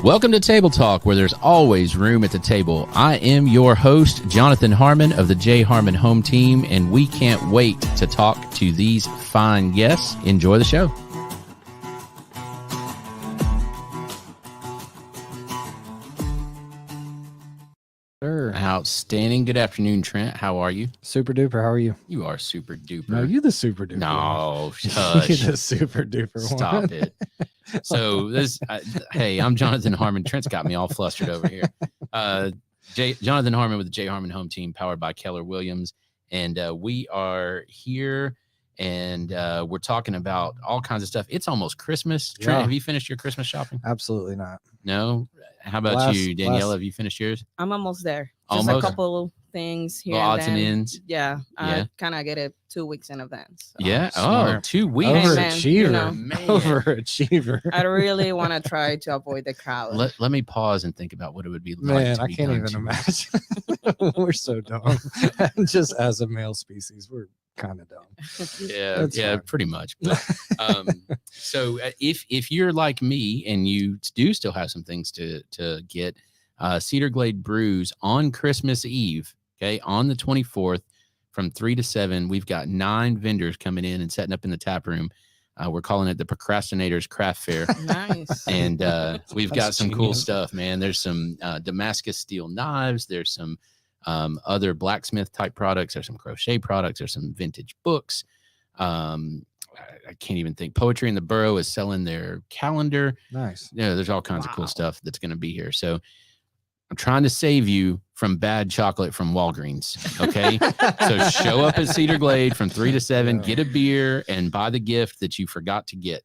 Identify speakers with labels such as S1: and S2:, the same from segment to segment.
S1: Welcome to Table Talk, where there's always room at the table. I am your host, Jonathan Harmon of the J Harmon Home Team, and we can't wait to talk to these fine guests. Enjoy the show.
S2: Sure.
S1: Outstanding. Good afternoon, Trent. How are you?
S2: Super duper. How are you?
S1: You are super duper.
S2: No, you the super duper.
S1: No,
S2: you
S1: hush.
S2: the super duper.
S1: Stop
S2: one.
S1: it. So hey, I'm Jonathan Harmon. Trent's got me all flustered over here. Jonathan Harmon with the J Harmon Home Team, powered by Keller Williams, and we are here, and we're talking about all kinds of stuff. It's almost Christmas. Trent, have you finished your Christmas shopping?
S2: Absolutely not.
S1: No. How about you, Daniella? Have you finished yours?
S3: I'm almost there. Just
S1: almost?
S3: A couple things here.
S1: Odds and ends.
S3: Yeah. I kind of get it 2 weeks in advance.
S1: So. Yeah. Oh, 2 weeks.
S2: Overachiever.
S3: You know,
S2: Overachiever.
S3: I really want to try to avoid the crowd.
S1: Let me pause and think about what it would be like.
S2: Man, I can't even imagine. We're so dumb. Just as a male species, we're kind of dumb.
S1: Yeah, fine. Pretty much. But, so if you're like me and you do still have some things to get, Cedar Glade Brews on Christmas Eve, okay, on the 24th from 3 to 7, we've got 9 vendors coming in and setting up in the tap room. We're calling it the Procrastinators Craft Fair.
S3: Nice.
S1: And we've got some
S2: genius.
S1: cool stuff, man. There's some Damascus steel knives. There's some other blacksmith type products. There's some crochet products. There's some vintage books. I can't even think. Poetry in the Borough is selling their calendar.
S2: Nice.
S1: Yeah, there's all kinds of cool stuff that's going to be here. So I'm trying to save you from bad chocolate from Walgreens. Okay. So show up at Cedar Glade from 3 to 7, get a beer and buy the gift that you forgot to get.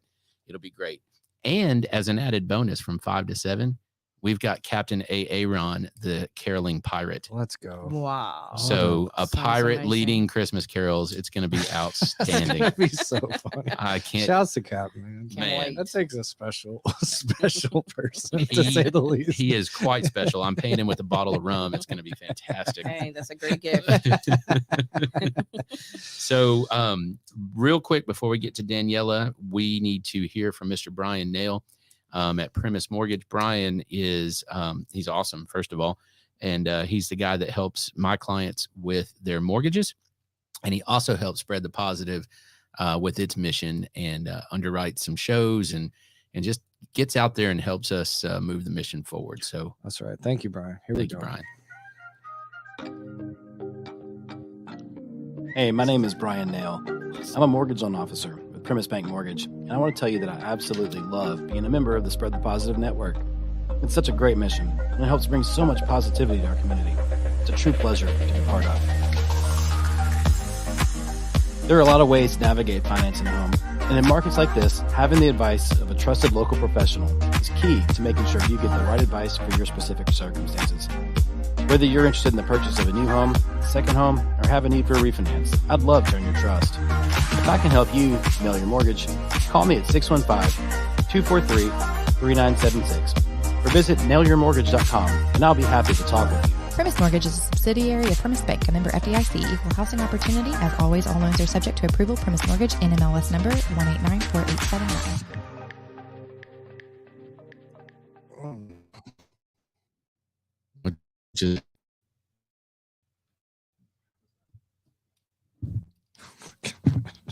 S1: It'll be great. And as an added bonus from 5 to 7, we've got Captain Aaron, the caroling pirate.
S2: Let's go.
S3: Wow.
S1: So a pirate
S3: amazing.
S1: Leading Christmas carols. It's going to be outstanding.
S2: That'd be so funny.
S1: I can't.
S2: Shouts to Captain,
S1: Man.
S2: That takes a special person to say the least.
S1: He is quite special. I'm paying him with a bottle of rum. It's going to be fantastic.
S3: Hey, that's a great gift.
S1: So real quick, before we get to Daniella, we need to hear from Mr. Bryan Nale. At Primis Mortgage. Bryan is he's awesome, first of all, and he's the guy that helps my clients with their mortgages, and he also helps spread the positive with its mission and underwrites some shows and just gets out there and helps us move the mission forward. So
S2: that's right. Thank you, Bryan.
S1: Thank you, Bryan.
S4: Hey, my name is Bryan Nale. I'm a mortgage loan officer with Primis Bank Mortgage, and I want to tell you that I absolutely love being a member of the Spread the Positive Network. It's such a great mission, and it helps bring so much positivity to our community. It's a true pleasure to be part of. There are a lot of ways to navigate financing a home, and in markets like this, having the advice of a trusted local professional is key to making sure you get the right advice for your specific circumstances. Whether you're interested in the purchase of a new home, second home, or have a need for a refinance, I'd love to earn your trust. If I can help you nail your mortgage, call me at 615-243-3976 or visit nailyourmortgage.com, and I'll be happy to talk with you.
S5: Primis Mortgage is a subsidiary of Primis Bank, a member FDIC, equal housing opportunity. As always, all loans are subject to approval. Primis Mortgage, NMLS number 1894879.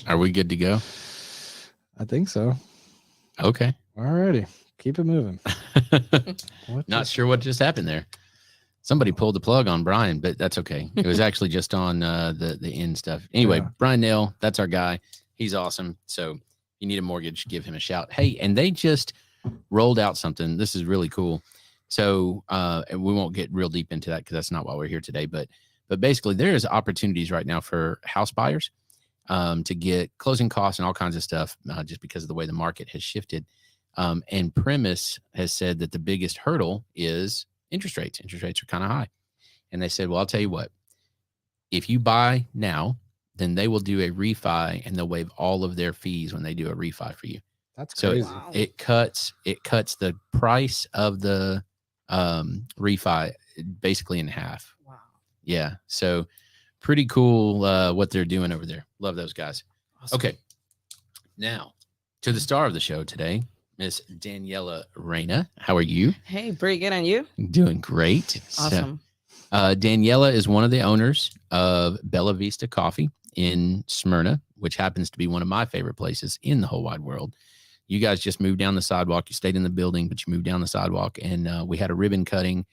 S1: Are we good to go?
S2: I think so.
S1: Okay.
S2: Alrighty. Keep it moving.
S1: Not sure what just happened there. Somebody pulled the plug on Bryan, but that's okay. It was actually just on the end stuff. Anyway, yeah. Bryan Nale, that's our guy. He's awesome. So if you need a mortgage, give him a shout. Hey, and they just rolled out something. This is really cool. So and we won't get real deep into that because that's not why we're here today. But basically, there is opportunities right now for house buyers to get closing costs and all kinds of stuff just because of the way the market has shifted. And Primis has said that the biggest hurdle is interest rates. Interest rates are kind of high. And they said, well, I'll tell you what, if you buy now, then they will do a refi and they'll waive all of their fees when they do a refi for you.
S2: That's crazy.
S1: So it cuts the price of the refi basically in half.
S3: Wow.
S1: Yeah. So pretty cool what they're doing over there. Love those guys. Awesome. Okay. Now to the star of the show today, Miss Daniela Reina. How are you?
S3: Hey, pretty good. And you?
S1: Doing great.
S3: Awesome.
S1: Daniella is one of the owners of Bella Vista Coffee in Smyrna, which happens to be one of my favorite places in the whole wide world. You guys just moved down the sidewalk. You stayed in the building, but you moved down the sidewalk, and we had a ribbon cutting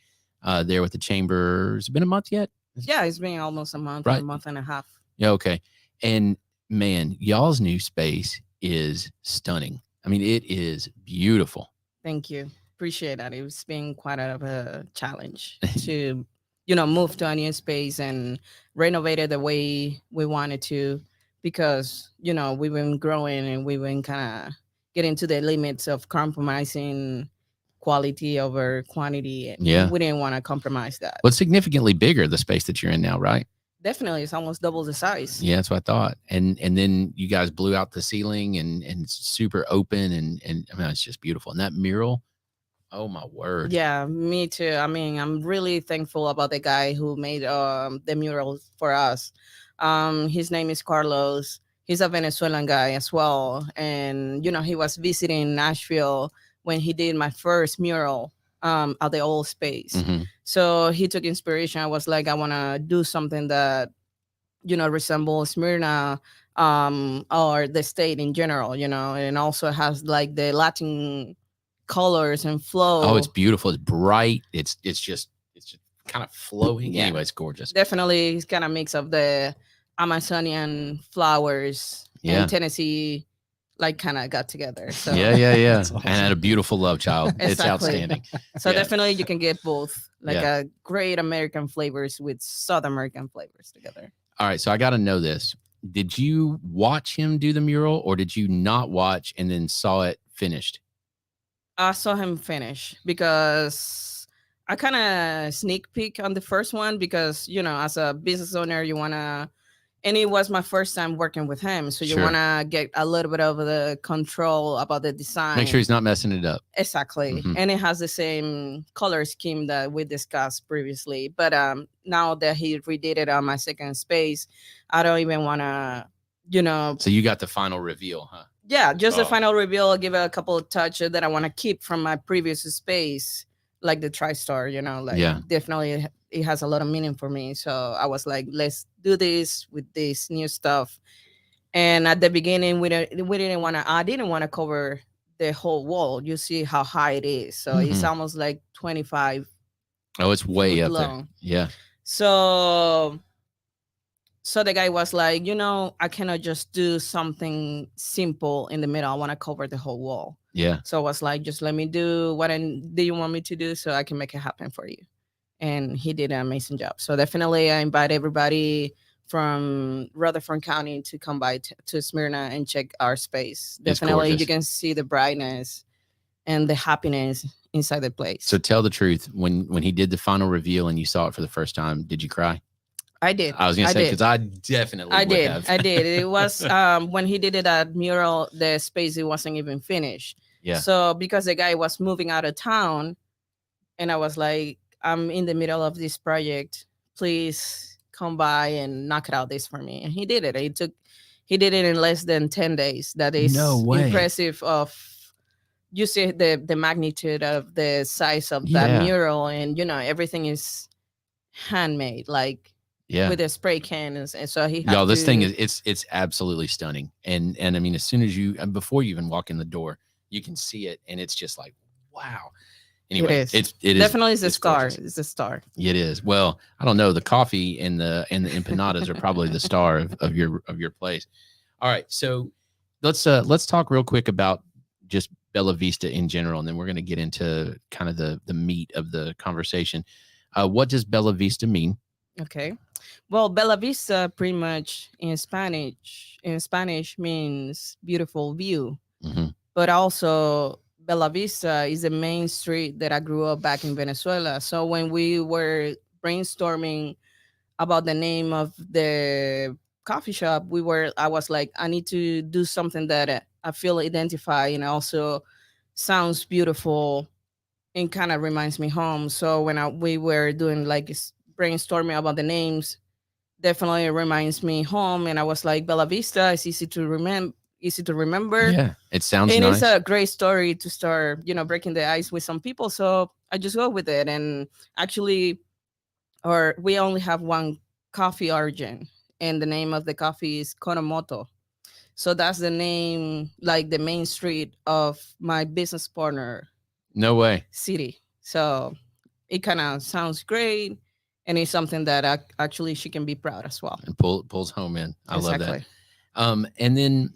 S1: there with the chamber. Has it been a month yet?
S3: Yeah, it's been almost a month,
S1: Right.
S3: a month and a half.
S1: Yeah, okay. And man, y'all's new space is stunning. I mean, it is beautiful.
S3: Thank you. Appreciate that. It's been quite a challenge to, move to a new space and renovate it the way we wanted to, because, we've been growing and we've been kind of getting to the limits of compromising quality over quantity. And
S1: Yeah.
S3: we didn't want to compromise that.
S1: Well, it's significantly bigger, the space that you're in now, right?
S3: Definitely, it's almost double the size.
S1: Yeah, that's what I thought. And then you guys blew out the ceiling and it's super open and I mean, it's just beautiful. And that mural, oh my word.
S3: Yeah, me too. I mean, I'm really thankful about the guy who made the mural for us. His name is Carlos. He's a Venezuelan guy as well. And, he was visiting Nashville when he did my first mural at the old space.
S1: Mhm.
S3: So he took inspiration. I was like, I want to do something that, resembles Smyrna or the state in general, and also has like the Latin colors and flow.
S1: Oh, it's beautiful. It's bright. It's just kind of flowing.
S3: Yeah.
S1: Anyway, it's gorgeous.
S3: Definitely it's kind of mix of the Amazonian flowers
S1: Yeah.
S3: and Tennessee like kind of got together. So
S1: Yeah.
S2: That's
S1: And had a beautiful love child. It's
S3: Exactly.
S1: outstanding.
S3: so
S1: Yeah.
S3: definitely you can get both, like
S1: Yeah.
S3: a great American flavors with South American flavors together.
S1: All right. So I got to know this. Did you watch him do the mural or did you not watch and then saw it finished?
S3: I saw him finish because I kind of sneak peek on the first one because, as a business owner, you want to, and it was my first time working with him. So you
S1: Sure.
S3: want to get a little bit of the control about the design.
S1: Make sure he's not messing it up.
S3: Exactly.
S1: Mhm.
S3: And it has the same color scheme that we discussed previously. But now that he redid it on my second space, I don't even want to,
S1: So you got the final reveal, huh?
S3: yeah, just the
S1: Oh.
S3: final reveal. I'll give it a couple of touches that I want to keep from my previous space, like the TriStar,
S1: Yeah.
S3: definitely it has a lot of meaning for me. So I was like, let's do this with this new stuff. And at the beginning, I didn't want to cover the whole wall. You see how high it is. So it's
S1: Mhm.
S3: almost like 25
S1: Oh, it's way
S3: feet
S1: up there.
S3: long.
S1: Yeah.
S3: So the guy was like, I cannot just do something simple in the middle. I want to cover the whole wall.
S1: Yeah.
S3: So I was like, just let me do what do you want me to do so I can make it happen for you. And he did an amazing job. So definitely I invite everybody from Rutherford County to come by to Smyrna and check our space.
S1: It's
S3: Definitely
S1: gorgeous.
S3: you can see the brightness and the happiness inside the place.
S1: So tell the truth. When he did the final reveal and you saw it for the first time, did you cry?
S3: I did.
S1: I was gonna say
S3: did.
S1: because I definitely
S3: I
S1: would
S3: did.
S1: have.
S3: I did. It was when he did it at mural, the space it wasn't even finished.
S1: Yeah.
S3: So because the guy was moving out of town, and I was like, I'm in the middle of this project. Please come by and knock it out this for me. And he did it. He did it in less than 10 days. That is
S1: No way.
S3: impressive. You see the magnitude of the size of
S1: Yeah.
S3: that mural, and everything is handmade, like
S1: Yeah.
S3: with a spray can, and so he had
S1: Y'all, this thing
S3: to-
S1: is it's absolutely stunning. And I mean, as soon as before you even walk in the door, you can see it, and it's just like, wow. Anyway,
S3: is.
S1: it is
S3: definitely is a
S1: it's
S3: star.
S1: gorgeous.
S3: It's a star.
S1: It is. Well, I don't know. The coffee and the empanadas are probably the star of your place. All right, so let's talk real quick about just Bella Vista in general, and then we're going to get into kind of the meat of the conversation. What does Bella Vista mean?
S3: Okay. Well, Bella Vista pretty much in Spanish means beautiful view.
S1: Mhm.
S3: But also Bella Vista is the main street that I grew up back in Venezuela. So when we were brainstorming about the name of the coffee shop, I was like, I need to do something that I feel identify and also sounds beautiful and kind of reminds me home. So when we were doing like brainstorming about the names, definitely reminds me home. And I was like, Bella Vista is easy to easy to remember.
S1: Yeah, it sounds
S3: And
S1: nice.
S3: it's a great story to start, breaking the ice with some people. So I just go with it. And actually, we only have one coffee origin, and the name of the coffee is Konomoto. So that's the name, like the main street of my business partner
S1: No way.
S3: city. So it kind of sounds great, and it's something that actually she can be proud as well.
S1: And pulls home in. I love that.
S3: Exactly.
S1: And then,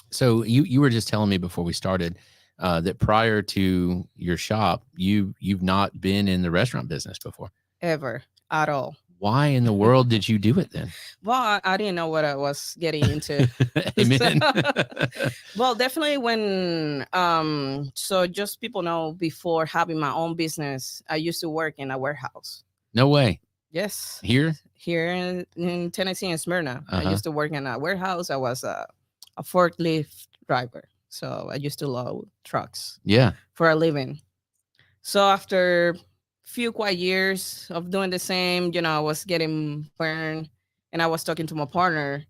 S1: so you were just telling me before we started that prior to your shop, you've not been in the restaurant business before.
S3: Ever at all.
S1: Why in the world did you do it then?
S3: Well, I didn't know what I was getting into.
S1: Amen.
S3: Well, definitely when so just people know, before having my own business, I used to work in a warehouse.
S1: No way.
S3: Yes.
S1: Here?
S3: Here in Tennessee, in Smyrna. I
S1: Uh-huh.
S3: used to work in a warehouse. I was a forklift driver. So I used to load trucks
S1: Yeah.
S3: for a living. So after few quiet years of doing the same, I was getting burned, and I was talking to my partner,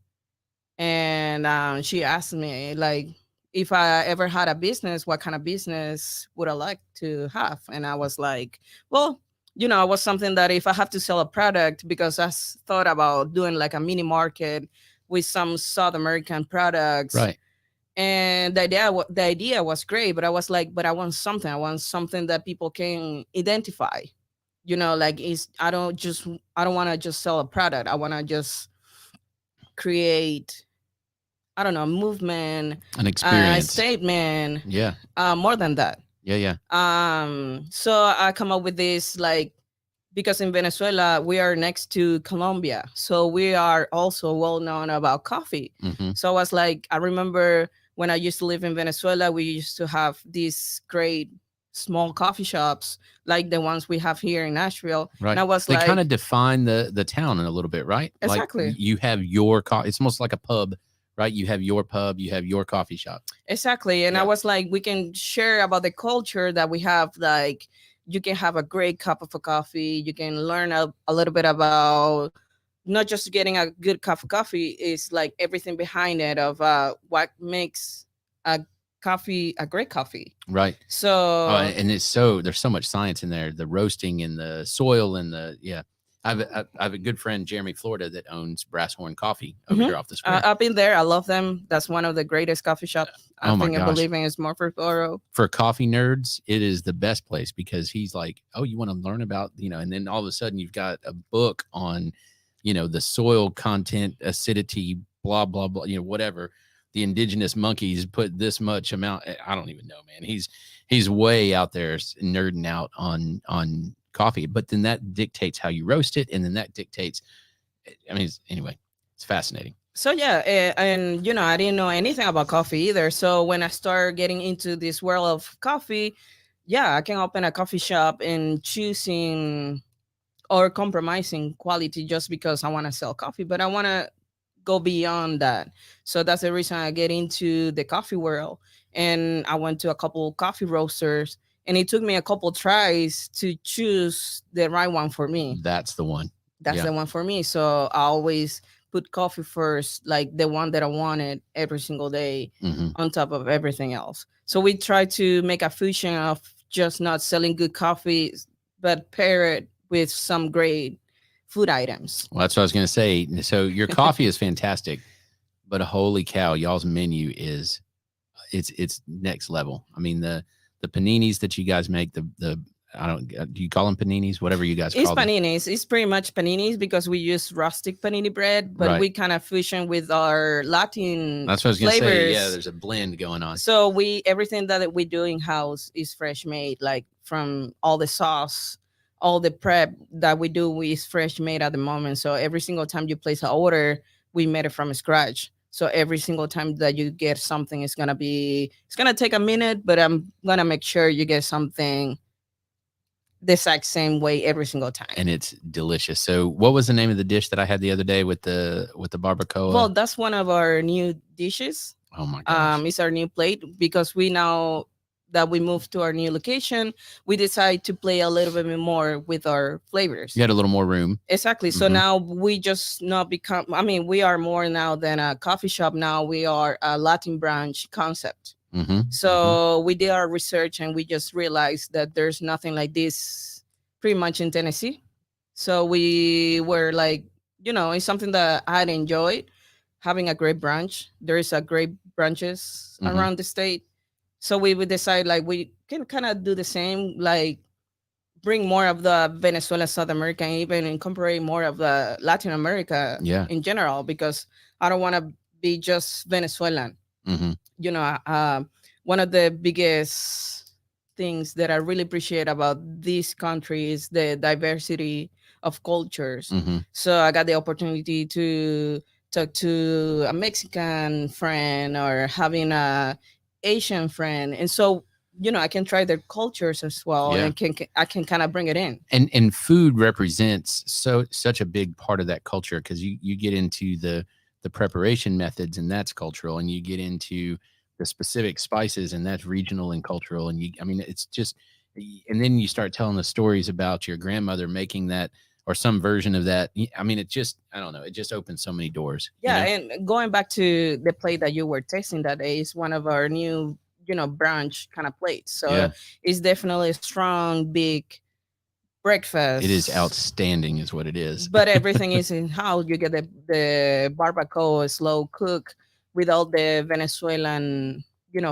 S3: and she asked me, like, if I ever had a business, what kind of business would I like to have? And I was like, well, it was something that if I have to sell a product, because I thought about doing like a mini market with some South American products.
S1: Right.
S3: And the idea was great, but I was like, but I want something that people can identify. Like, I don't want to just sell a product. I want to just create, I don't know, movement,
S1: An
S3: a
S1: experience.
S3: statement,
S1: Yeah.
S3: more than that.
S1: Yeah.
S3: So I come up with this, like, because in Venezuela we are next to Colombia, so we are also well known about coffee.
S1: Mm-hmm.
S3: So I was like, I remember when I used to live in Venezuela, we used to have these great small coffee shops like the ones we have here in Nashville.
S1: Right.
S3: And I was
S1: they
S3: like,
S1: kind of define the town in a little bit, right?
S3: Exactly.
S1: Like you have your it's almost like a pub, right? You have your pub, you have your coffee shop.
S3: Exactly. And
S1: Yeah.
S3: I was like, we can share about the culture that we have. Like, you can have a great cup of coffee. You can learn a little bit about not just getting a good cup of coffee, is like everything behind it of what makes a coffee a great coffee.
S1: Right.
S3: So
S1: And there's so much science in there, the roasting and the soil and I have a good friend, Jeremy Florida, that owns Brass Horn Coffee over here off the square.
S3: I've been there. I love them. That's one of the greatest coffee shops. I believe in is Murfreesboro.
S1: For coffee nerds, it is the best place, because he's like, oh, you want to learn about, and then all of a sudden you've got a book on, the soil content, acidity, blah, blah, blah, whatever. The indigenous monkeys put this much amount. I don't even know, man. He's way out there nerding out on coffee, but then that dictates how you roast it, and then that dictates. Anyway, it's fascinating.
S3: So yeah, and I didn't know anything about coffee either. So when I started getting into this world of coffee, yeah, I can open a coffee shop and choosing or compromising quality just because I want to sell coffee, but I want to go beyond that. So that's the reason I get into the coffee world. And I went to a couple coffee roasters, and it took me a couple tries to choose the right one for me.
S1: That's the one.
S3: That's the one for me. So I always put coffee first, like the one that I wanted every single day, on top of everything else. So we try to make a fusion of just not selling good coffee, but pair it with some great food items.
S1: Well, that's what I was going to say. So your coffee is fantastic, but holy cow, y'all's menu is it's next level. I mean, the paninis that you guys make, do you call them paninis? Whatever you guys call them.
S3: It's paninis. It's pretty much paninis because we use rustic panini bread, but we kind of fusion with our Latin
S1: That's what I was going to say. Yeah, there's a blend going on.
S3: So everything that we do in house is fresh made, like from all the sauce, all the prep that we do is fresh made at the moment. So every single time you place an order, we made it from scratch. So every single time that you get something, it's gonna take a minute, but I'm gonna make sure you get something the exact same way every single time.
S1: And it's delicious. So what was the name of the dish that I had the other day with the barbacoa?
S3: Well, that's one of our new dishes.
S1: Oh my gosh.
S3: It's our new plate because we now that we moved to our new location, we decided to play a little bit more with our flavors.
S1: You had a little more room.
S3: Exactly. So
S1: Mhm.
S3: now we just not become, I mean, we are more now than a coffee shop. Now we are a Latin branch concept.
S1: Mm-hmm.
S3: So we did our research and we just realized that there's nothing like this pretty much in Tennessee. So we were like, it's something that I had enjoyed having a great branch. There is a great branches
S1: Mhm.
S3: around the state. So we would decide like we can kind of do the same, like bring more of the Venezuela, South America, and even incorporate more of the Latin America
S1: Yeah.
S3: in general, because I don't want to be just Venezuelan.
S1: Mm-hmm.
S3: One of the biggest things that I really appreciate about this country is the diversity of cultures.
S1: Mm-hmm.
S3: So I got the opportunity to talk to a Mexican friend or having a Asian friend, and so I can try their cultures as well,
S1: Yeah.
S3: and I can kind of bring it in.
S1: And food represents such a big part of that culture, because you get into the preparation methods, and that's cultural, and you get into the specific spices, and that's regional and cultural, and I mean, it's just, and then you start telling the stories about your grandmother making that or some version of that. I mean, it just, I don't know, it just opens so many doors.
S3: Yeah, and going back to the plate that you were tasting that day is one of our new brunch kind of plates. So
S1: Yeah.
S3: it's definitely a strong, big breakfast.
S1: It is outstanding is what it is.
S3: But everything is in how you get the barbacoa slow cook with all the Venezuelan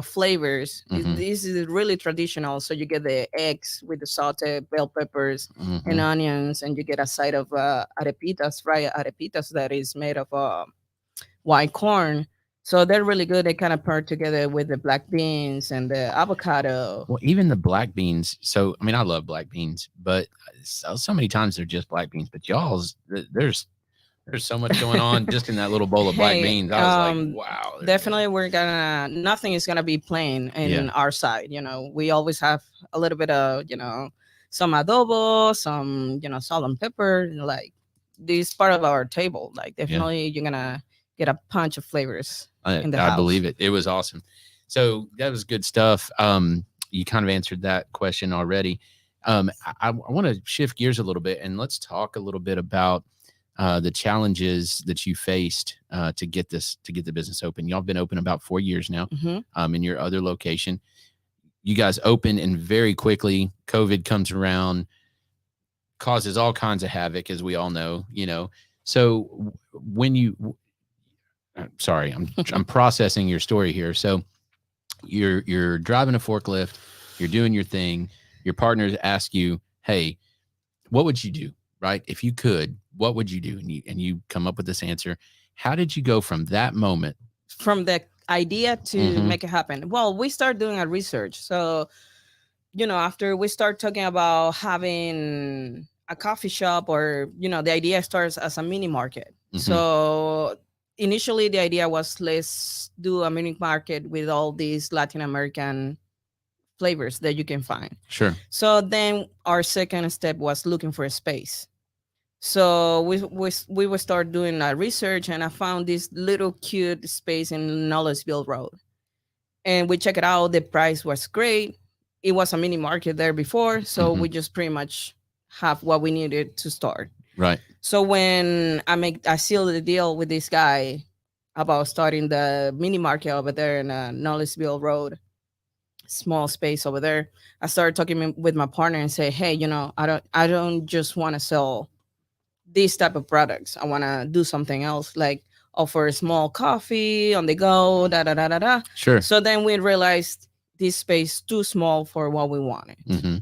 S3: flavors.
S1: Mhm.
S3: This is really traditional. So you get the eggs with the sauteed bell peppers and
S1: Mhm.
S3: onions, and you get a side of arepitas, fried arepitas that is made of white corn. So they're really good. They kind of pair together with the black beans and the avocado.
S1: Well, even the black beans. So, I mean, I love black beans, but so many times they're just black beans. But y'all's, there's so much going on just in that little bowl of black
S3: Hey,
S1: beans. I was like, wow. there's
S3: Definitely, nothing is gonna be plain in our side. We always have a little bit of, some adobo, some, salt and pepper. Like, this part of our table. Like, definitely, you're gonna get a punch of flavors in the house.
S1: I believe it. It was awesome. So that was good stuff. You kind of answered that question already. I want to shift gears a little bit, and let's talk a little bit about the challenges that you faced to get the business open. Y'all have been open about 4 years now.
S3: Mhm.
S1: In your other location. You guys open, and very quickly COVID comes around, causes all kinds of havoc, as we all know. So when sorry, I'm processing your story here. So you're driving a forklift, you're doing your thing. Your partners ask you, "Hey, what would you do, right? If you could, what would you do?" And you come up with this answer. How did you go from that moment?
S3: From the idea to
S1: Mhm.
S3: make it happen? Well, we start doing our research. So, after we start talking about having a coffee shop, or, the idea starts as a mini market.
S1: Mhm.
S3: So initially the idea was, let's do a mini market with all these Latin American flavors that you can find.
S1: Sure.
S3: So then our second step was looking for a space. So we would start doing our research, and I found this little cute space in Knowledgeville Road, and we check it out. The price was great. It was a mini market there before, so
S1: Mhm.
S3: we just pretty much have what we needed to start.
S1: Right.
S3: So when I sealed the deal with this guy about starting the mini market over there in Knowledgeville Road, small space over there, I started talking with my partner and say, "Hey, I don't just want to sell these type of products. I want to do something else, like offer small coffee on the go, da da da da da."
S1: Sure.
S3: So then we realized this space too small for what we wanted.
S1: Mm-hmm.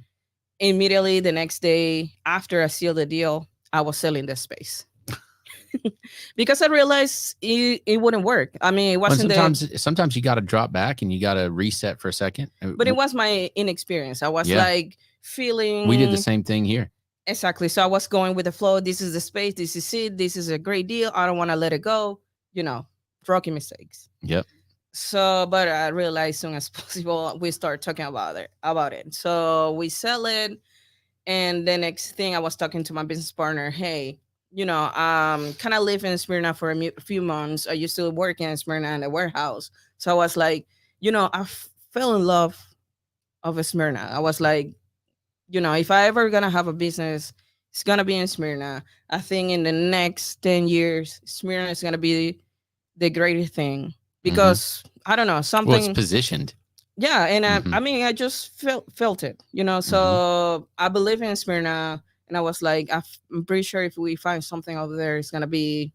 S3: Immediately the next day after I sealed the deal, I was selling the space because I realized it wouldn't work. I mean, it wasn't
S1: Sometimes you got to drop back and you got to reset for a second.
S3: but it was my inexperience. I was like feeling.
S1: We did the same thing here.
S3: Exactly. So I was going with the flow. This is the space. This is it. This is a great deal. I don't want to let it go. Rookie mistakes.
S1: Yep.
S3: So, but I realized soon as possible, we start talking about it. So we sell it. And the next thing, I was talking to my business partner. Hey, kind of live in Smryna for a few months. I used to work in Smryna in a warehouse. So I was like, I fell in love of Smyrna. I was like, if I ever gonna have a business, it's gonna be in Smyrna. I think in the next 10 years, Smyrna is gonna be the greatest thing because I don't know,
S1: Well, it's
S3: something.
S1: positioned.
S3: Yeah, and
S1: Mhm.
S3: I mean, I just felt it, So I believe in Smyrna, and I was like, I'm pretty sure if we find something over there, it's gonna be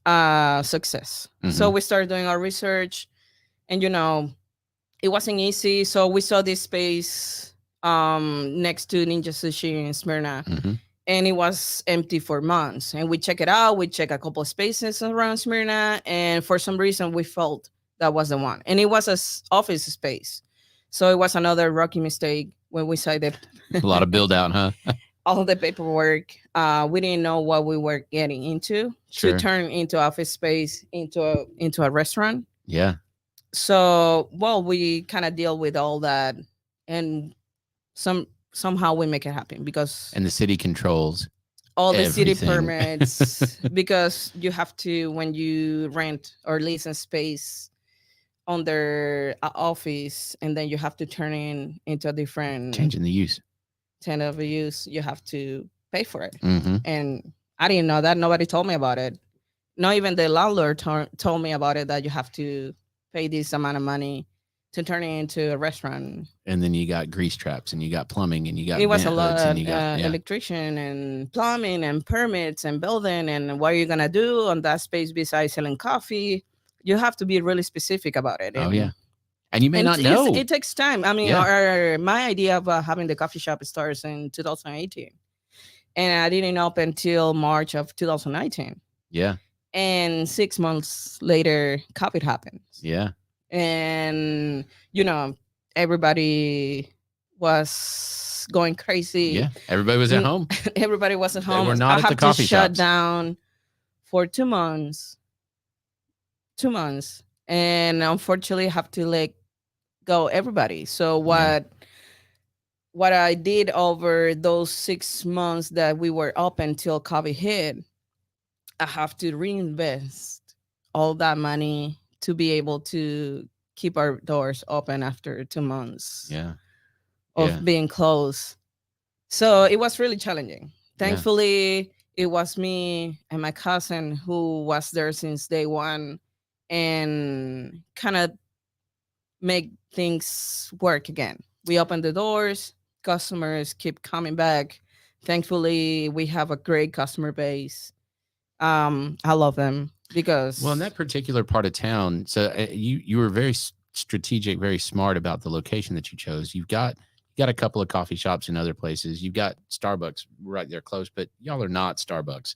S3: success. So we started doing our research, and it wasn't easy. So we saw this space next to Ninja Sushi in Smyrna,
S1: Mhm.
S3: and it was empty for months. And we check it out. We check a couple of spaces around Smyrna, and for some reason we felt that was the one. And it was a office space, so it was another rookie mistake when we decided
S1: A lot of build out, huh?
S3: all the paperwork. We didn't know what we were getting into
S1: Sure.
S3: to turn into office space into a restaurant.
S1: Yeah.
S3: So, well, we kind of deal with all that, and somehow we make it happen because
S1: And the city controls
S3: all the city
S1: everything.
S3: permits, because you have to, when you rent or lease a space on their office, and then you have to turn it into a different
S1: changing the use.
S3: tenant of use, you have to pay for it.
S1: Mm-hmm.
S3: And I didn't know that. Nobody told me about it. Not even the landlord told me about it, that you have to pay this amount of money to turn it into a restaurant.
S1: And then you got grease traps, and you got plumbing, and you got
S3: It was a
S1: vent
S3: lot
S1: hoods,
S3: of
S1: and you got
S3: electrician and plumbing and permits and building, and what are you gonna do on that space besides selling coffee? You have to be really specific about it.
S1: Oh yeah, and you may not know.
S3: It takes time. I mean, my idea of having the coffee shop starts in 2018, and I didn't open until March of 2019.
S1: Yeah.
S3: And 6 months later, COVID happens.
S1: Yeah.
S3: And everybody was going crazy.
S1: Yeah, everybody was at home.
S3: Everybody was at home.
S1: They were not
S3: I
S1: at the
S3: have
S1: coffee
S3: to shut
S1: shops.
S3: down for 2 months. 2 months, and unfortunately, I have to let go everybody. So what I did over those 6 months that we were open till COVID hit, I have to reinvest all that money to be able to keep our doors open after 2 months of being closed. So it was really challenging. Thankfully, it was me and my cousin who was there since day one and kind of make things work again. We opened the doors, customers keep coming back. Thankfully, we have a great customer base. I love them because
S1: in that particular part of town, so you were very strategic, very smart about the location that you chose. You got a couple of coffee shops in other places. You've got Starbucks right there close, but y'all are not Starbucks,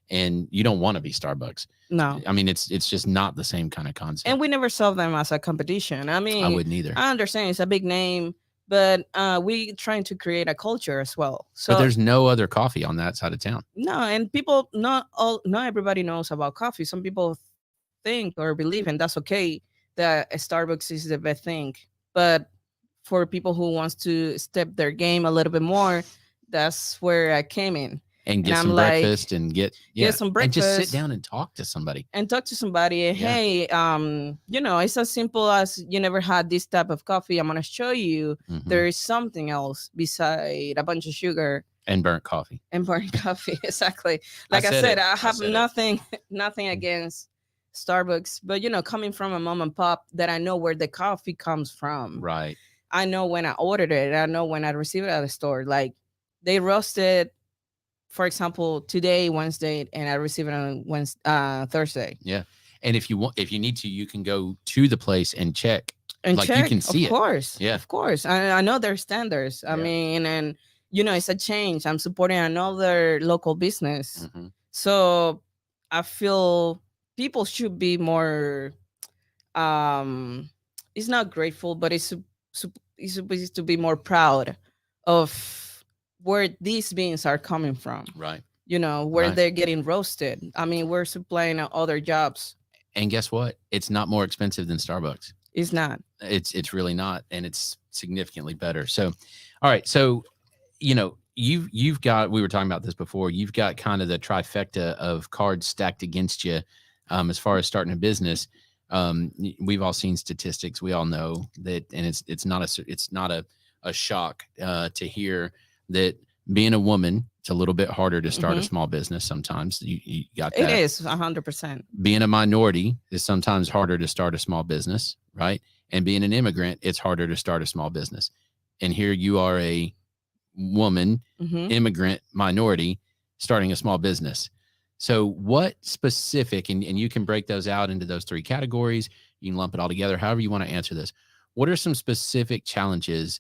S1: and you don't want to be Starbucks.
S3: No,
S1: I mean it's just not the same kind of concept.
S3: And we never saw them as a competition. I mean,
S1: I wouldn't either.
S3: I understand it's a big name, but we trying to create a culture as well. So
S1: but there's no other coffee on that side of town.
S3: No, and people not everybody knows about coffee. Some people think or believe, and that's okay, that a Starbucks is the best thing. But for people who wants to step their game a little bit more, that's where I came in.
S1: And get some breakfast and get
S3: some breakfast.
S1: And just sit down and talk to somebody.
S3: Hey, it's as simple as you never had this type of coffee. I'm going to show you there is something else beside a bunch of sugar.
S1: And burnt coffee.
S3: Exactly. Like I said, I have nothing against Starbucks, but coming from a mom and pop, that I know where the coffee comes from.
S1: Right.
S3: I know when I ordered it. I know when I received it at the store. Like they roasted, for example, today, Wednesday, and I receive it on Thursday.
S1: Yeah. And if you need to, you can go to the place and check. You can see it.
S3: Of course.
S1: Yeah.
S3: Of course. I know their standards. I mean, and it's a change. I'm supporting another local business. So I feel people should be more, it's not grateful, but it's supposed to be more proud of where these beans are coming from.
S1: Right.
S3: Where they're getting roasted. I mean, we're supplying other jobs.
S1: And guess what? It's not more expensive than Starbucks.
S3: It's not.
S1: It's really not. And it's significantly better. So, all right. So, you've got, we were talking about this before, you've got kind of the trifecta of cards stacked against you as far as starting a business. We've all seen statistics. We all know that, and it's not a shock to hear that being a woman, it's a little bit harder to start a small business sometimes. You got that.
S3: It is 100%.
S1: Being a minority is sometimes harder to start a small business, right? And being an immigrant, it's harder to start a small business. And here you are, a woman, immigrant, minority, starting a small business. So what specific, and you can break those out into those 3 categories, you can lump it all together, however you want to answer this. What are some specific challenges?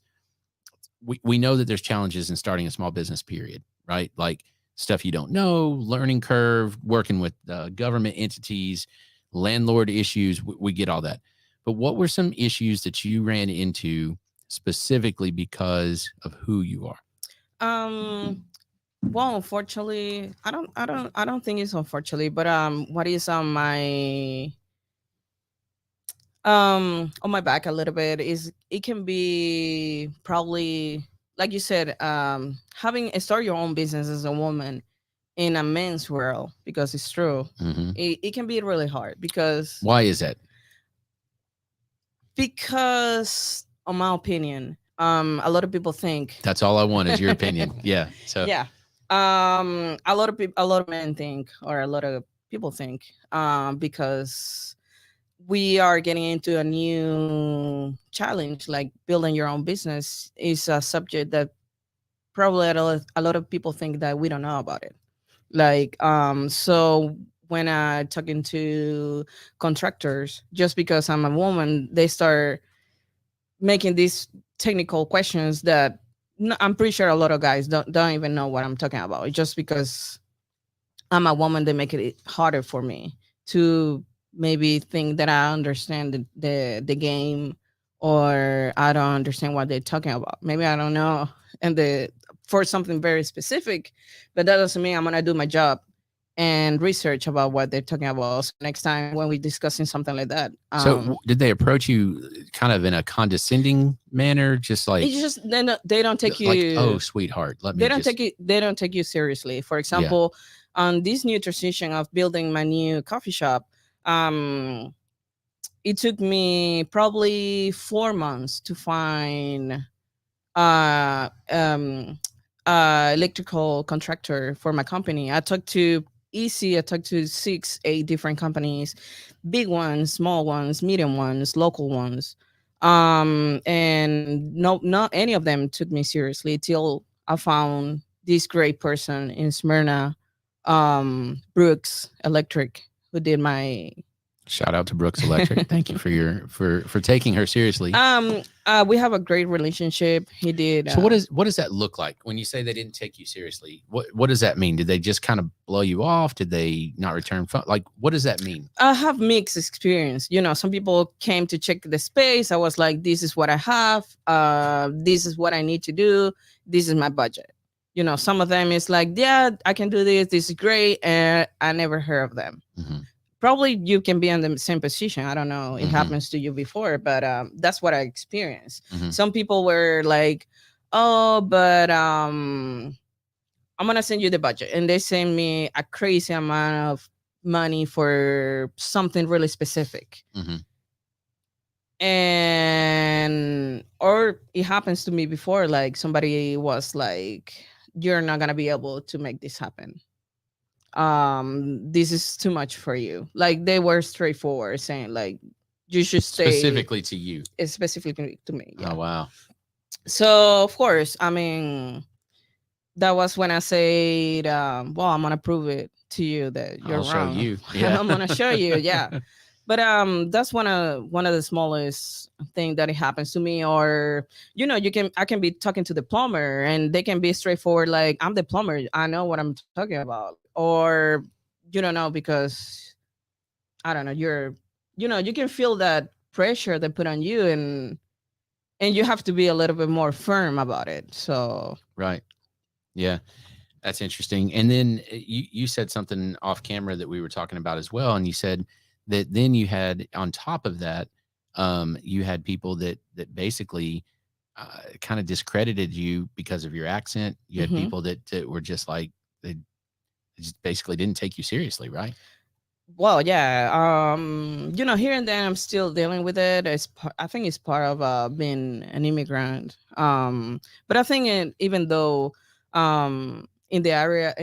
S1: We know that there's challenges in starting a small business, period, right? Like stuff you don't know, learning curve, working with government entities, landlord issues. We get all that. But what were some issues that you ran into specifically because of who you are?
S3: Well, unfortunately, I don't think it's unfortunately, but what is on my back a little bit is it can be probably, like you said, start your own business as a woman in a men's world, because it's true. It can be really hard because.
S1: Why is that?
S3: Because, in my opinion, a lot of people think
S1: that's all I want is your opinion. Yeah. So
S3: yeah. A lot of men think, or a lot of people think, because we are getting into a new challenge, like building your own business is a subject that probably a lot of people think that we don't know about it. Like, so when I talking to contractors, just because I'm a woman, they start making these technical questions that I'm pretty sure a lot of guys don't even know what I'm talking about. Just because I'm a woman, they make it harder for me to maybe think that I understand the game, or I don't understand what they're talking about. Maybe I don't know, and for something very specific, but that doesn't mean I'm gonna do my job and research about what they're talking about. So next time when we're discussing something like that.
S1: So did they approach you kind of in a condescending manner? Just like,
S3: it's just, they don't take you
S1: like, oh, sweetheart,
S3: they don't take you seriously. For example, on this new transition of building my new coffee shop, it took me probably 4 months to find electrical contractor for my company. I talked to 6-8 different companies, big ones, small ones, medium ones, local ones, and not any of them took me seriously till I found this great person in Smryna, Brooks Electric, who did my.
S1: Shout out to Brooks Electric. Thank you for taking her seriously.
S3: We have a great relationship. He did.
S1: So what does that look like when you say they didn't take you seriously? What does that mean? Did they just kind of blow you off? Did they not return fund? Like, what does that mean?
S3: I have mixed experience. Some people came to check the space. I was like, this is what I have. This is what I need to do. This is my budget. Some of them is like, yeah, I can do this. This is great. And I never heard of them. Probably you can be in the same position. I don't know. It happens to you before, but that's what I experienced. Some people were like, oh, but I'm going to send you the budget. And they send me a crazy amount of money for something really specific. And, or it happens to me before, like somebody was like, you're not going to be able to make this happen. This is too much for you. Like, they were straightforward saying like, you should stay.
S1: Specifically to you.
S3: Specifically to me. Yeah.
S1: Oh, wow.
S3: So of course, I mean, that was when I said, well, I'm going to prove it to you that you're wrong.
S1: Show you. Yeah.
S3: I'm going to show you. Yeah. But that's one of the smallest thing that it happens to me. Or, I can be talking to the plumber and they can be straightforward. Like, I'm the plumber. I know what I'm talking about. Or you don't know because, I don't know, you can feel that pressure they put on you, and you have to be a little bit more firm about it. So.
S1: Right. Yeah. That's interesting. And then you said something off camera that we were talking about as well. And you said that then you had, on top of that, you had people that basically kind of discredited you because of your accent. You had people that were just like, they just basically didn't take you seriously, right?
S3: Well, yeah. Here and then I'm still dealing with it. I think it's part of being an immigrant. But I think even though in the area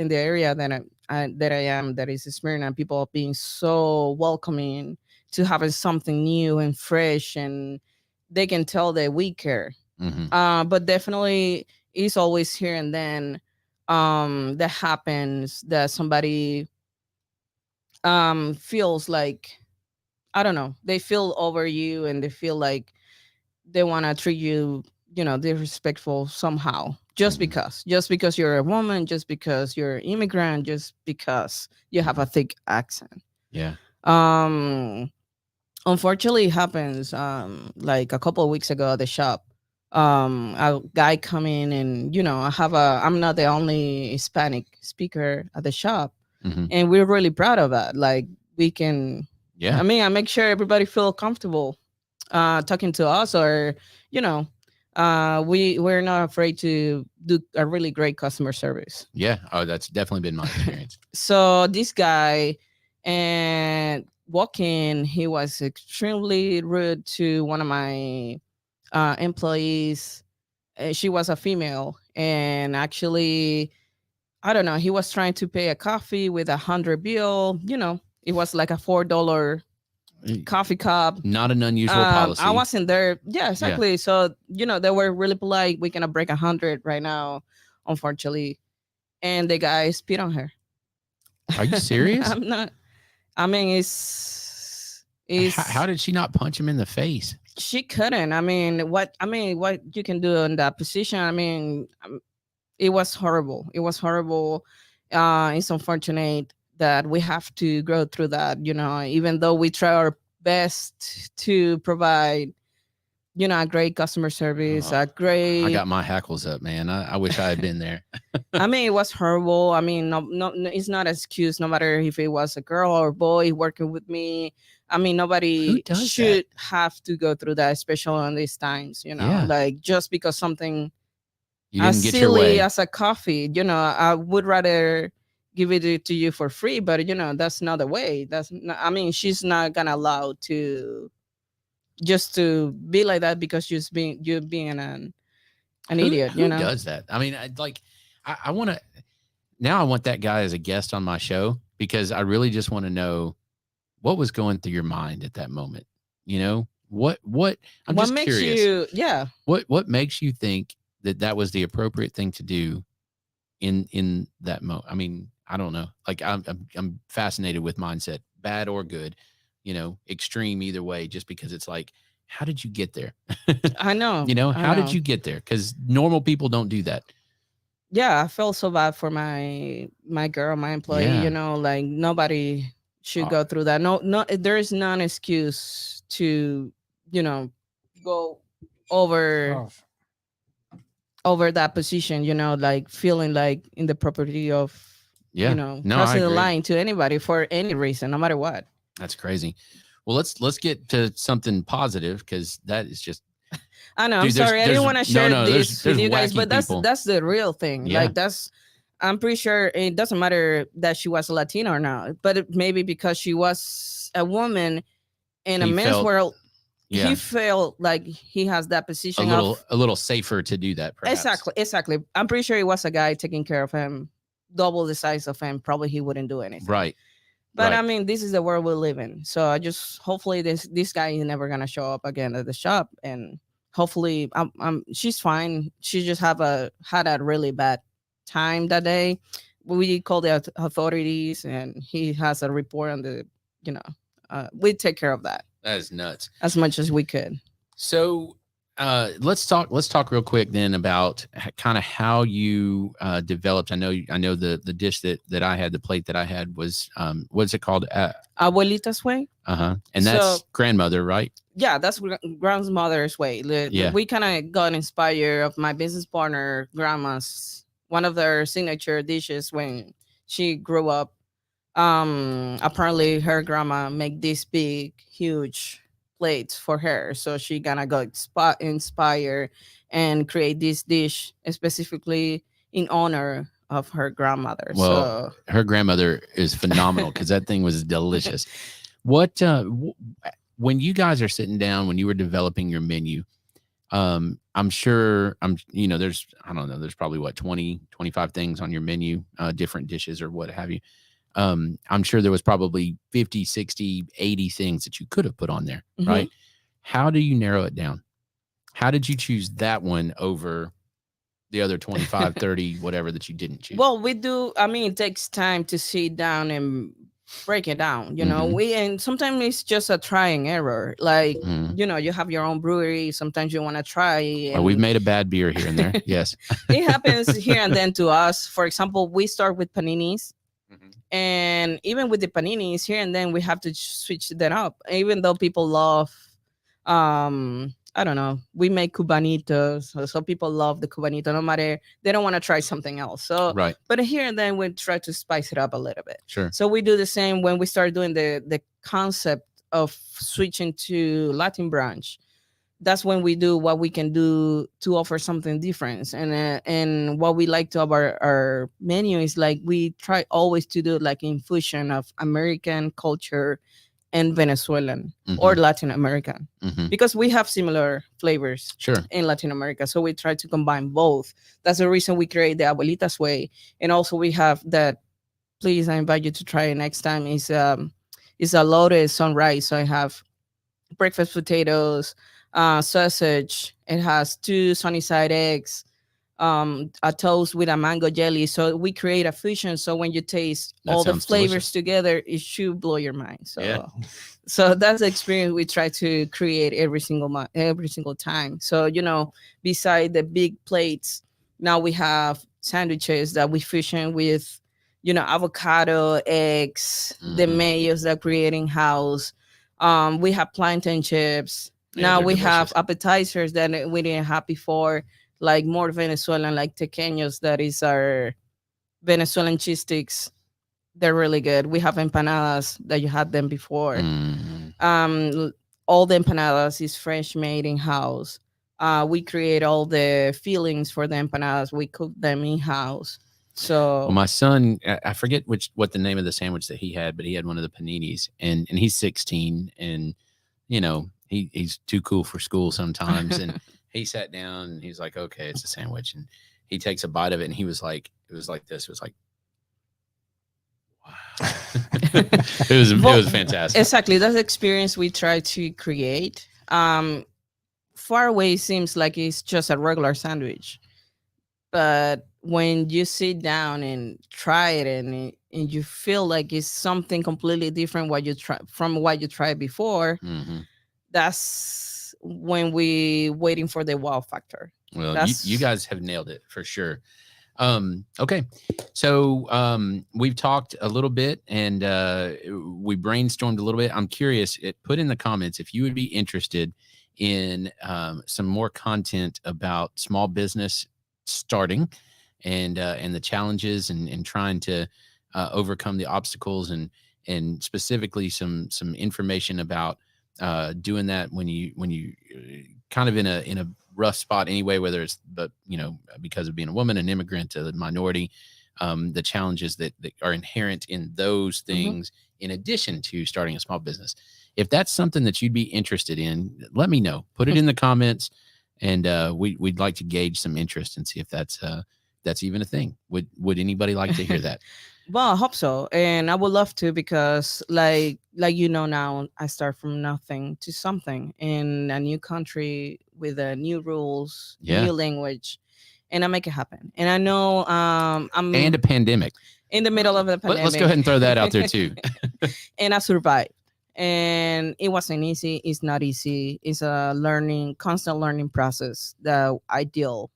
S3: that I am, that is Smyrna, people being so welcoming to having something new and fresh, and they can tell that we care.
S1: Hmm.
S3: But definitely, it's always here and then that happens that somebody feels like, I don't know, they feel over you and they feel like they want to treat you, disrespectful somehow,
S1: Mhm.
S3: just because you're a woman, just because you're an immigrant, just because you have a thick accent.
S1: Yeah.
S3: um Unfortunately, it happens like a couple of weeks ago at the shop. A guy come in, and I'm not the only Hispanic speaker at the shop,
S1: Hmm.
S3: and we're really proud of that. Like, we can,
S1: Yeah.
S3: I make sure everybody feel comfortable talking to us, or you know we're not afraid to do a really great customer service.
S1: Yeah. Oh, that's definitely been my experience.
S3: So this guy, and walking, he was extremely rude to one of my employees. She was a female, and actually, I don't know, he was trying to pay a coffee with 100 bill. It was like a $4 coffee cup.
S1: Not an unusual
S3: I
S1: policy.
S3: wasn't there. Yeah,
S1: Yeah.
S3: exactly. So, they were really polite. We cannot break 100 right now, unfortunately. And the guy spit on her.
S1: Are you serious?
S3: I'm not. I mean, it's
S1: How did she not punch him in the face?
S3: she couldn't. What you can do in that position? It was horrible. It was horrible. It's unfortunate that we have to go through that. Even though we try our best to provide, a great customer service,
S1: Oh,
S3: a
S1: I
S3: great.
S1: got my hackles up, man. I wish I had been there.
S3: It was horrible. No, it's not an excuse. No matter if it was a girl or boy working with me.
S1: Who
S3: Nobody
S1: does that?
S3: should have to go through that, especially in these times.
S1: Yeah.
S3: Like, just because something
S1: You
S3: as
S1: didn't get your
S3: silly
S1: way.
S3: as a coffee, I would rather give it to you for free. But that's not the way. That's not, she's not gonna allow to just to be like that, because you're being an idiot.
S1: Who does that? I mean, I want to now. I want that guy as a guest on my show because I really just want to know what was going through your mind at that moment. What? I'm
S3: What
S1: just
S3: makes
S1: curious.
S3: you? Yeah.
S1: What makes you think that was the appropriate thing to do in that moment? I mean, I don't know. Like, I'm fascinated with mindset, bad or good, extreme either way. Just because it's like, how did you get there?
S3: I know. I
S1: How did
S3: know.
S1: you get there? Because normal people don't do that.
S3: Yeah, I felt so bad for my girl, my employee.
S1: Yeah.
S3: Like, nobody should
S1: Uh,
S3: go through that. No, there is none excuse to go over
S2: Oh,
S3: that position. Like, feeling like in the property of
S1: Yeah. No, I
S3: crossing the
S1: agree.
S3: line to anybody for any reason, no matter what.
S1: That's crazy. Well, let's get to something positive because that is just
S3: I know. I'm
S1: Dude, there's-
S3: sorry. I
S1: there's-
S3: didn't want to share
S1: no,
S3: this
S1: there's
S3: with you guys,
S1: wacky
S3: but
S1: people.
S3: that's the real thing.
S1: Yeah.
S3: Like, I'm pretty sure it doesn't matter that she was a Latina or not, but maybe because she was a woman in a
S1: He
S3: men's
S1: felt-
S3: world,
S1: yeah,
S3: he felt like he has that
S1: a
S3: position
S1: little safer to do that. Perhaps.
S3: Exactly. I'm pretty sure it was a guy taking care of him, double the size of him. Probably he wouldn't do anything.
S1: Right.
S3: But
S1: right.
S3: this is the world we live in. So I just hopefully this guy is never gonna show up again at the shop, and hopefully she's fine. She just had a really bad time that day. We called the authorities, and he has a report on the. We take care of that
S1: That is nuts.
S3: as much as we could.
S1: So let's talk real quick then about kind of how you developed. I know the dish that I had, the plate that I had was what's it called?
S3: Abuelita's way.
S1: And that's
S3: So-
S1: grandmother, right?
S3: Yeah, that's grandmother's way.
S1: Yeah.
S3: We kind of got inspired of my business partner grandma's, one of their signature dishes when she grew up. Apparently her grandma make these big huge plates for her, so she gonna go inspire and create this dish specifically in honor of her grandmother.
S1: Well, her grandmother is phenomenal because that thing was delicious. What when you guys are sitting down, when you were developing your menu, I'm sure there's, I don't know, there's probably 20, 25 things on your menu, different dishes or what have you. I'm sure there was probably 50, 60, 80 things that you could have put on there, right? How do you narrow it down? How did you choose that one over the other 25, 30, whatever that you didn't choose?
S3: Well, we do. I mean, it takes time to sit down and break it down. And sometimes it's just a try and error. Like, you have your own brewery. Sometimes you want to try.
S1: Well, we've made a bad beer here and there. Yes.
S3: It happens here and then to us. For example, we start with paninis. And even with the paninis here and then we have to switch that up, even though people love I don't know, we make cubanitos, so people love the cubanito no matter, they don't want to try something else. So
S1: right,
S3: but here and then we try to spice it up a little bit.
S1: Sure.
S3: So we do the same when we start doing the concept of switching to Latin brunch. That's when we do what we can do to offer something different. And what we like to have our menu is like we try always to do like infusion of American culture and Venezuelan or Latin American, because we have similar flavors in Latin America. So we try to combine both. That's the reason we create the Abuelita's Way. And also we have that, please, I invite you to try it next time, is a loaded sunrise. So I have breakfast potatoes, sausage. It has 2 sunny side eggs, a toast with a mango jelly. So we create a fusion. So when you taste all the flavors delicious together, it should blow your mind. So, so that's the experience we try to create every single time. So, beside the big plates, now we have sandwiches that we fusion with, avocado, eggs, the mayos that create in house. We have plantain chips. Now we have appetizers that we didn't have before, like more Venezuelan, like tequeños, that is our Venezuelan cheese sticks. They're really good. We have empanadas that you had them before. All the empanadas is fresh made in house. We create all the fillings for the empanadas. We cook them in house. So
S1: my son, I forget what the name of the sandwich that he had, but he had one of the paninis, and he's 16, and he's too cool for school sometimes. And he sat down and he's like, okay, it's a sandwich. And he takes a bite of it and he was like, it was like this. It was like, wow. it was fantastic.
S3: Exactly. That's the experience we try to create. Far away seems like it's just a regular sandwich. But when you sit down and try it and you feel like it's something completely different from what you tried before, that's when we waiting for the wow factor.
S1: Well, you guys have nailed it for sure. Okay. So we've talked a little bit and we brainstormed a little bit. I'm curious, put in the comments if you would be interested in some more content about small business starting and the challenges and trying to overcome the obstacles and specifically some information about doing that when you kind of in a rough spot anyway, whether it's because of being a woman, an immigrant, a minority, the challenges that are inherent in those things in addition to starting a small business. If that's something that you'd be interested in, let me know. Put it in the comments, and we'd like to gauge some interest and see if that's even a thing. Would anybody like to hear that?
S3: Well, I hope so, and I would love to, because like now I start from nothing to something in a new country with new rules, new language, and I make it happen. And I know I'm
S1: and a pandemic
S3: in the middle of the pandemic.
S1: Let's go ahead and throw that out there too.
S3: And I survived. And it wasn't easy. It's not easy. It's a constant learning process that I deal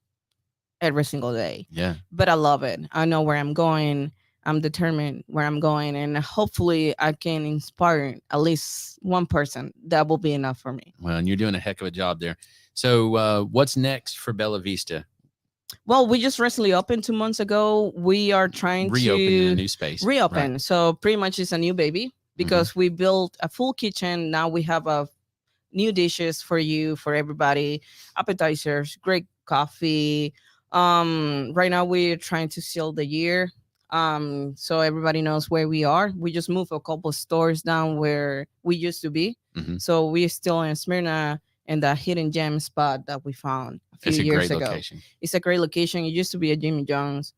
S3: every single day.
S1: Yeah.
S3: But I love it. I know where I'm going. I'm determined where I'm going. And hopefully I can inspire at least one person. That will be enough for me.
S1: Well, and you're doing a heck of a job there. So what's next for Bella Vista?
S3: Well, we just recently opened 2 months ago. We are trying
S1: to reopen in a new space.
S3: Reopen. Right. So pretty much it's a new baby. Because we built a full kitchen. Now we have new dishes for everybody, appetizers, great coffee, Right now we're trying to seal the year. So everybody knows where we are. We just moved a couple stores down where we used to be.
S1: Mm-hmm.
S3: So we're still in Smyrna in that hidden gem spot that we found a few
S1: It's a
S3: years
S1: great
S3: ago.
S1: location.
S3: It's a great location. It used to be a Jimmy John's,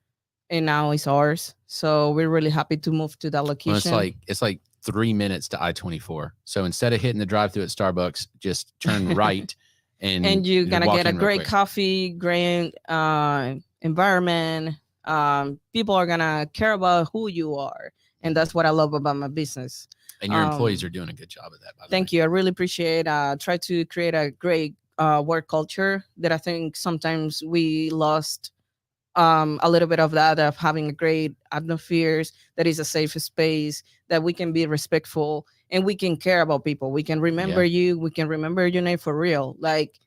S3: and now it's ours. So we're really happy to move to that location.
S1: Well, it's like 3 minutes to I-24. So instead of hitting the drive-through at Starbucks, just turn right, and
S3: you're gonna
S1: walk
S3: get a
S1: in real
S3: great
S1: quick.
S3: coffee, great environment. People are gonna care about who you are, and that's what I love about my business.
S1: And your employees are doing a good job of that. By the
S3: Thank
S1: way.
S3: you. I really appreciate. Try to create a great work culture that I think sometimes we lost a little bit of that, of having a great atmospheres that is a safe space, that we can be respectful and we can care about people. We can remember you. We can remember your name for real. Like,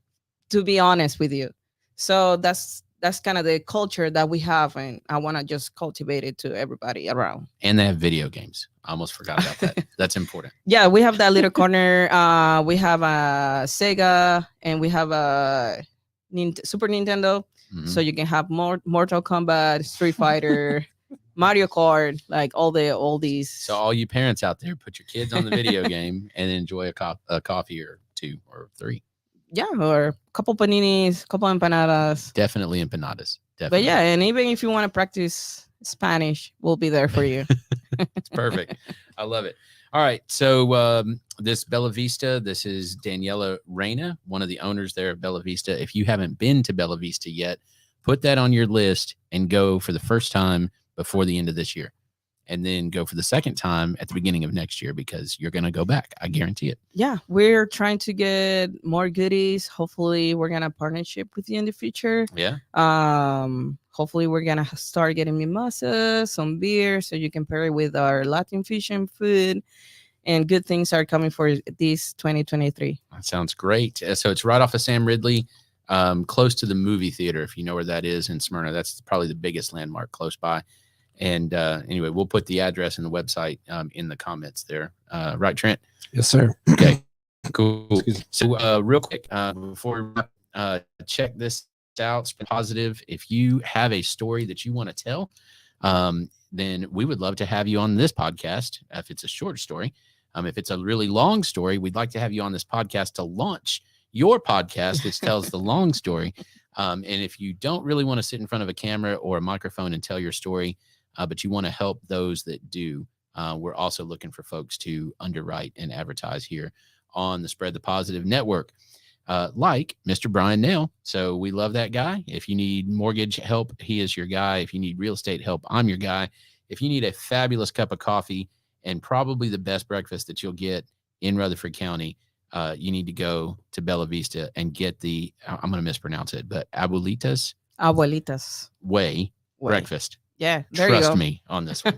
S3: to be honest with you. So that's kind of the culture that we have, and I want to just cultivate it to everybody around.
S1: And they have video games. I almost forgot about that. That's important.
S3: Yeah, we have that little corner. We have a Sega, and we have a Super Nintendo.
S1: Mhm.
S3: So you can have more Mortal Kombat, Street Fighter, Mario Kart, like all these.
S1: So all you parents out there, put your kids on the video game and enjoy a coffee or 2 or 3.
S3: Yeah, or a couple paninis, couple empanadas.
S1: Definitely empanadas. Definitely.
S3: But yeah, and even if you want to practice Spanish, we'll be there for you.
S1: It's perfect. I love it. All right. So this Bella Vista, this is Daniela Reina, one of the owners there at Bella Vista. If you haven't been to Bella Vista yet, put that on your list and go for the first time before the end of this year. And then go for the second time at the beginning of next year, because you're going to go back. I guarantee it.
S3: Yeah, we're trying to get more goodies. Hopefully we're going to partnership with you in the future.
S1: Yeah.
S3: Hopefully we're going to start getting mimosas, some beer, so you can pair it with our Latin fusion food. And good things are coming for this 2023.
S1: That sounds great. So it's right off of Sam Ridley, close to the movie theater, if you know where that is in Smyrna. That's probably the biggest landmark close by. And anyway, we'll put the address and the website in the comments there. Right, Trent?
S2: Yes, sir.
S1: Okay, cool. So real quick, before we check this out, Spread Positive, if you have a story that you want to tell, then we would love to have you on this podcast. If it's a short story, if it's a really long story, we'd like to have you on this podcast to launch your podcast that tells the long story. And if you don't really want to sit in front of a camera or a microphone and tell your story, but you want to help those that do, we're also looking for folks to underwrite and advertise here on the Spread the Positive Network, like Mr. Bryan Nale. So we love that guy. If you need mortgage help, he is your guy. If you need real estate help, I'm your guy. If you need a fabulous cup of coffee and probably the best breakfast that you'll get in Rutherford County, you need to go to Bella Vista and get the, I'm going to mispronounce it, but Abuelitas Way breakfast.
S3: Yeah, there you go.
S1: Trust me on this one.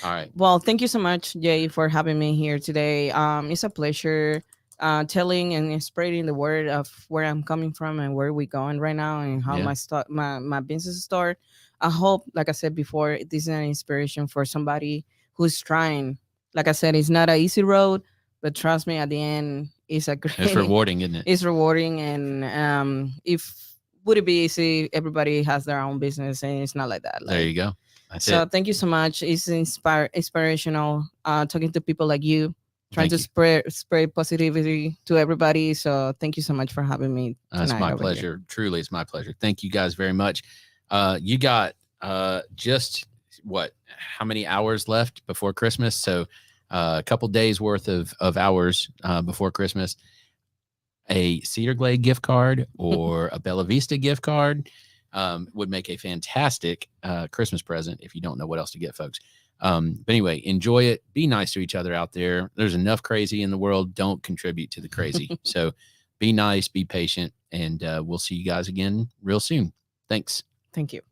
S1: All right.
S3: Well, thank you so much, Jay, for having me here today. It's a pleasure telling and spreading the word of where I'm coming from and where we're going right now and how my business start. I hope, like I said before, this is an inspiration for somebody who's trying. Like I said, it's not an easy road, but trust me, at the end, it's
S1: It's rewarding, isn't it?
S3: It's rewarding, and if would it be easy? Everybody has their own business, and it's not like that.
S1: There you go. That's
S3: so
S1: it.
S3: thank you so much. It's inspirational talking to people like you, trying to spread positivity to everybody. So thank you so much for having me tonight.
S1: It's my pleasure. Truly, it's my pleasure. Thank you guys very much. You got just how many hours left before Christmas? So a couple days worth of hours before Christmas. A Cedar Glade gift card or a Bella Vista gift card would make a fantastic Christmas present if you don't know what else to get, folks. But anyway, enjoy it. Be nice to each other out there. There's enough crazy in the world. Don't contribute to the crazy. So be nice, be patient, and we'll see you guys again real soon. Thanks.
S3: Thank you.